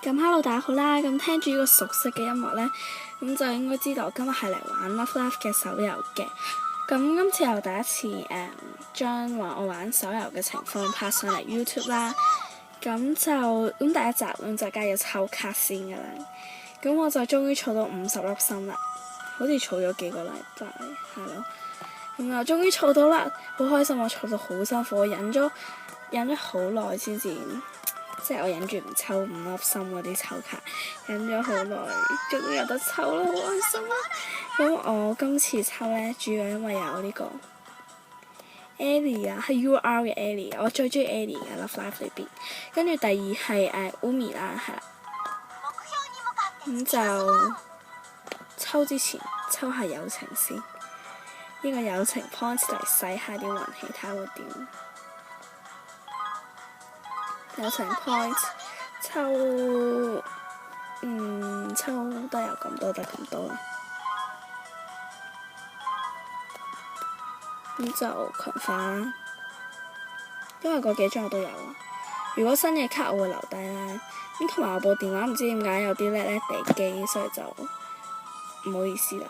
咁 hello 大家好啦，咁聽住呢個熟悉嘅音樂呢，咁就應該知道我今日係嚟玩 Love Live 嘅手遊嘅。咁今次又第一次將我玩手遊嘅情況拍上嚟 YouTube 啦。咁第一集咁就梗係要抽卡先㗎啦。咁我就終於儲到50粒心啦，好似儲咗幾個禮拜，係咯。咁啊，終於儲到啦，好開心！我儲到好辛苦，我忍咗好耐先至。即係我忍住唔抽5粒心嗰啲抽卡，忍咗好耐，終於有得抽啦，好開心啊！咁我今次抽呢，主要因為有呢個 Ellie 啊，係 UR 嘅 Ellie，我最中意 Ellie 嘅 Love Live 裏邊。跟住第二係Umi 啦，係啦。咁就抽之前抽下友情先，呢個友情 point 嚟洗下啲運氣，睇下會點。友情 point 抽得有咁多得咁多啦，咁就群化啦，因為嗰幾張我都有啊。如果新嘅卡我會留低啦，咁同埋我部電話唔知點解有啲叻叻地機，所以就唔好意思啦。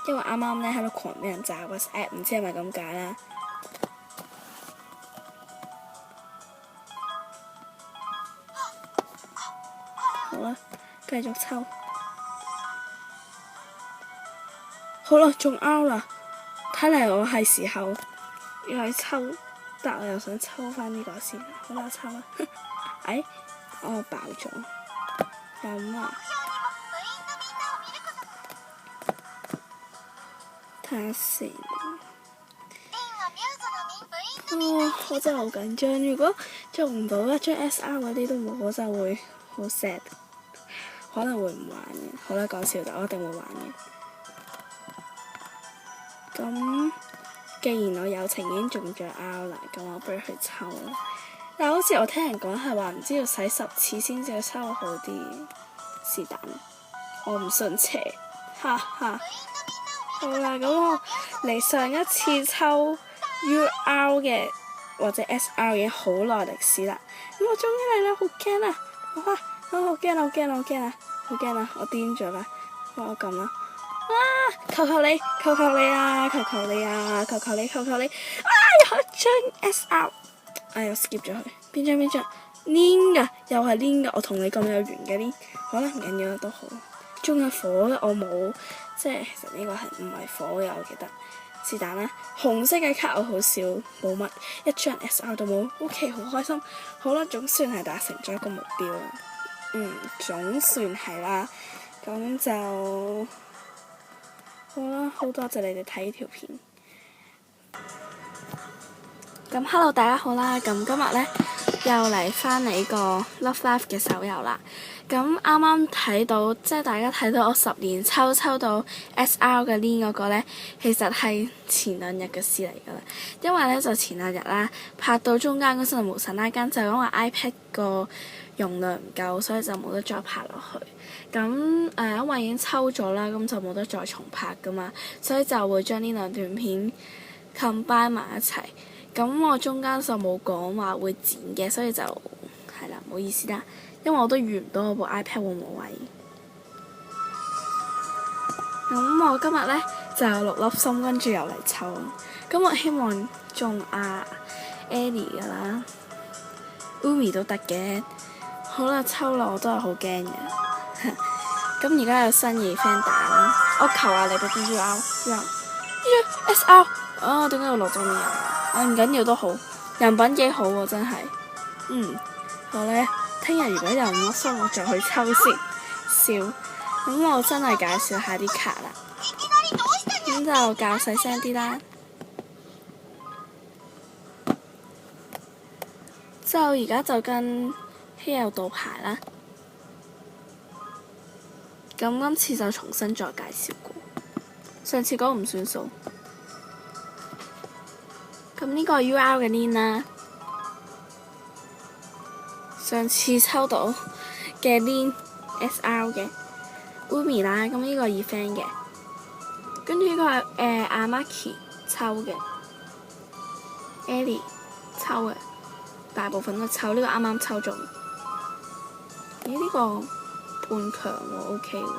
因為啱啱咧喺度狂俾人炸個 app， 唔知係咪咁解啦。好啦，繼續抽。好啦，中 out 啦！睇嚟我係時候要去抽，但我又想抽翻呢個先。好啦，抽啦！哎，我爆咗。咁啊，睇下先。我真係好緊張，如果做唔到一張 SR 嗰啲都冇，我就會好 sad， 可能會唔玩嘅。好啦，講笑，但我一定會玩嘅。咁既然我友情已經中咗 out 啦，咁我不如去抽啦。但好似我聽人講係話唔知要洗10次先至抽好啲，是但，我唔信邪，哈哈。好啦，咁我嚟上一次抽 UR 嘅或者 SR 已經好耐歷史啦。咁我終於嚟啦，好驚啊！哇，我好驚啊！好驚啊！好驚啊！好驚啊！我癲咗啦！我撳啦！啊！求求你，求求你啊！求求你啊！求求你，求求你！啊！有一張 SR， 哎呀 skip 咗佢。邊張黏㗎，又係黏㗎。我同你咁有緣嘅黏。好啦，唔緊要啦，都好。中嘅火咧，我冇，即係其實呢個係唔係火嘅，我記得。是但啦，紅色嘅卡我好少，冇乜，一張 SR 都冇。OK， 好開心。好啦，總算係達成咗一個目標啦。總算係啦。咁就好啦，好多謝你哋睇呢條片。咁 hello 大家好啦，咁今日呢，又嚟翻你個 Love Live 嘅手遊啦。咁啱啱睇到，即係大家睇到我10年抽到 SR 嘅 Link 嗰個呢，其實係前2日嘅事嚟㗎啦。因為呢，就前2日啦，拍到中間嗰陣無神拉更，就因為 iPad 個容量唔夠，所以就冇得再拍落去。咁因為已經抽咗啦，咁就冇得再重拍㗎嘛，所以就會將呢2段片 combine 埋一齊。咁我中間就冇講話會剪嘅，所以就係啦，唔好意思啦。因為我都預唔到我部 iPad 會冇位。咁我今日呢，就有6粒心，跟住又嚟抽。咁我希望中Ellie 㗎啦 ，Umi 都得嘅。好啦，抽啦，我都係好驚嘅。咁而家有新嘢 friend 打啦，我求下你俾啲 UR，SR， 啊點解要落咗面啊？唔緊要都好，人品幾好喎，真係。好咧。聽日如果有5粒心，我再去抽先。笑，咁我真係介紹下啲卡啦。咁就較細聲啲啦。就而家就跟稀有賭牌啦。咁今次就重新再介紹過，上次嗰個唔算數。咁呢個 UR 嘅 Link 啦。上次抽到嘅 Link SR 嘅 Umi 啦，咁呢個二 friend 嘅，跟住呢個係阿 Maki 抽嘅 Ellie 抽嘅，大部分都抽，呢個啱啱抽中。咦？呢個半強喎，OK 喎。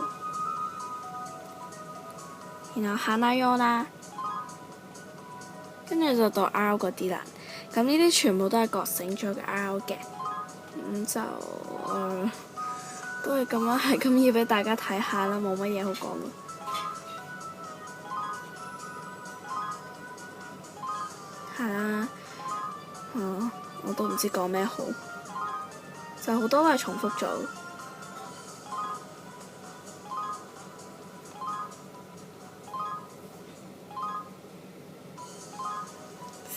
然後 Hanayo 啦，跟住就到 R 嗰啲啦。咁呢啲全部都係覺醒咗嘅 R 嘅，咁就都係咁樣，係咁要俾大家睇下啦，冇乜嘢好講咯。係啦，我都唔知講咩好，就好多都係重複咗。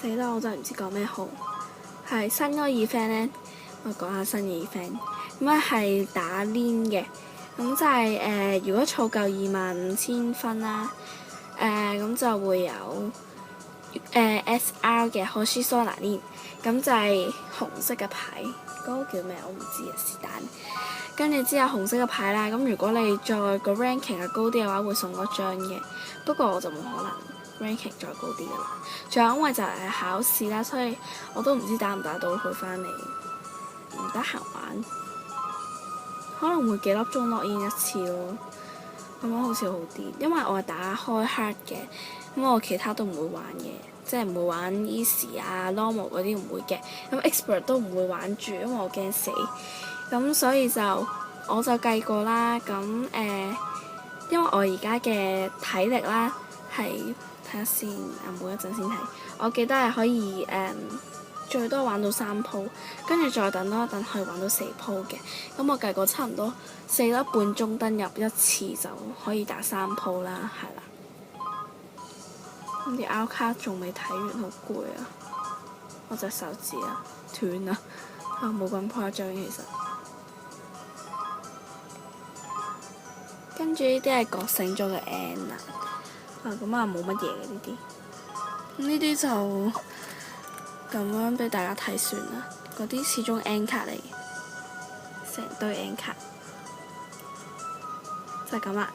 死啦！我真係唔知講咩好。係新嗰個 event 呢，我講下新嘅 event。咁咧係打 Lin 嘅，咁就係如果儲夠25,000分啦，咁就會有SR 嘅 Hoshisora Lin，咁就係紅色嘅牌，嗰個叫咩？我唔知啊，是但。跟住之後紅色嘅牌啦，咁如果你再個 ranking 係高啲嘅話，會送嗰張嘅。不過我就冇可能 ranking 再高啲噶啦。仲有因為就係考試啦，所以我都唔知打唔打到佢翻嚟，唔得閒玩。可能會幾粒鐘落 in 一次咯，咁樣好似好啲。因為我係打開 hard 嘅，咁我其他都唔會玩嘅，即係唔會玩 easy 啊 normal 嗰啲唔會嘅。咁 expert 都唔會玩住，因為我驚死。咁所以我就計過啦，咁因為我而家嘅體力啦係睇下先，每一陣先睇。我記得係可以最多玩到3鋪，跟住再等多一等可以玩到4鋪嘅。咁我計過差唔多4粒半鐘登入一次就可以打3鋪啦，係啦。咁啲 R 卡仲未睇完，好攰啊！我隻手指啊斷啦，冇咁誇張其實。跟住呢啲係覺醒咗嘅 N 啦，咁啊冇乜嘢嘅呢啲，呢啲就咁樣俾大家睇算啦。嗰啲始終 N 卡嚟，成堆 N 卡，就係咁啦。